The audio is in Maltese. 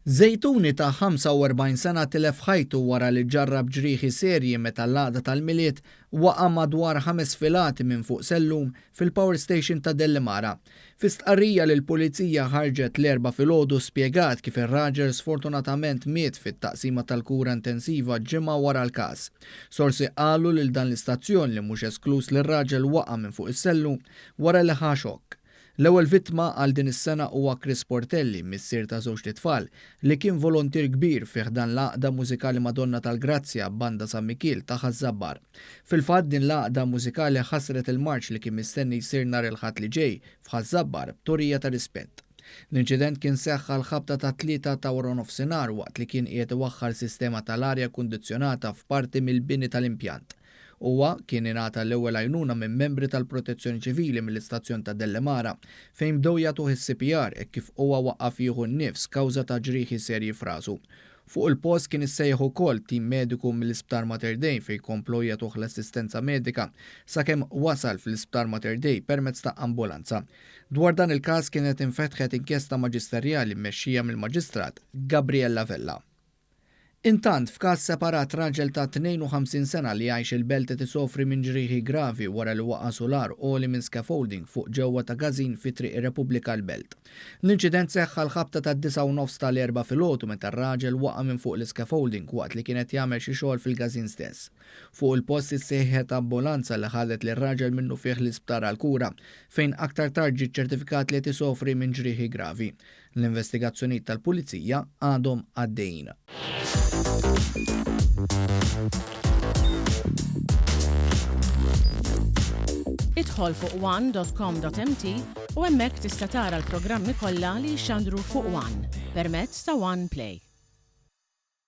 Zejtuni ta' 45 sena tilef ħajtu wara li ġarrab ġrieħi serji meta l-għaqda tal-miliet waqa' madwar 5 filati minn fuq sellum fil-Power Station ta' Dellimara. Fi stqarrija li l-Pulizija ħarġet l-4 filgħodu spjegat kif ir-raġel sfortunatament miet fit-taqsima tal-kura intensiva ġimgħa wara l-każ. Sorsi qalu lil dan l-istazzjon li mhux esklus li r-raġel waqa' minn fuq is-sellum wara li ħa xokk. L-ewwel vittma għal din is-sena huwa Chris Portelli, missier ta' żewġ tfal, li kien volontier kbir fih dan l-għaqda mużikali Madonna tal-Grazzja banda San Mikil ta' Ħażabbar. Fil-fatt din l-għaqda mużikali ħassret il-marċ li kien mistenni jsir nhar il-Ħadd li ġej f'Ħażabbar b'torija ta' rispett. L-inċident kien seħħ l-ħabta ta' 3 ta' wara nofsinhar waqt li kien qiegħed iwaħħal sistema tal-arja kundizzjonata f'parti mill-bini tal-impjant. Huwa kien ingħata l-ewwel għajnuna minn membri tal-Protezzjoni Ċivili mill-istazzjon ta' Dellimara fejn bdew jagħtuh is-CPR hekk kif huwa waqqaf jieħu nnifs kawża ta' ġrieħi serji f'rasu. Fuq il-post kien issejjaħ ukoll tim mediku mill-Isptar Mater Dei fejn komplu jagħtuh l-assistenza medika sakemm wasal fl-Isptar Mater Dei permezz ta' ambulanza. Dwar dan il-każ kienet infetħet inkjesta maġisterjali mmexxija mill-Maġistrat Gabriella Vella. Intant f'każ separat raġel ta' 52 sena li jgħix il-belt isofri minn ġrieħi gravi wara li waqa' solar għoli minn scaffolding fuq ġewwa ta' Gazin fi triq Repubblika l-Belt. L-inċident seħħ l-ħabta ta' 9:09 tal-4 filgħodu meta r-raġel waqa' minn fuq l-scaffolding waqt li kienet jagħmel xi xogħol fil-Gazin stess. Fuq il-post issejħet ambulanza li ħadet lir-raġel minnu fih l-isptar għall-kura fejn aktar tard ġie ċertifikat li isofri minn ġrieħi gravi. L-investigazzjonijiet tal-Pulizija għadhom għaddejjin. Idħol fuq one.com.mt u hemmhekk tista' tara l-programmi kollha li jxandru fuq One permezz ta' One Play.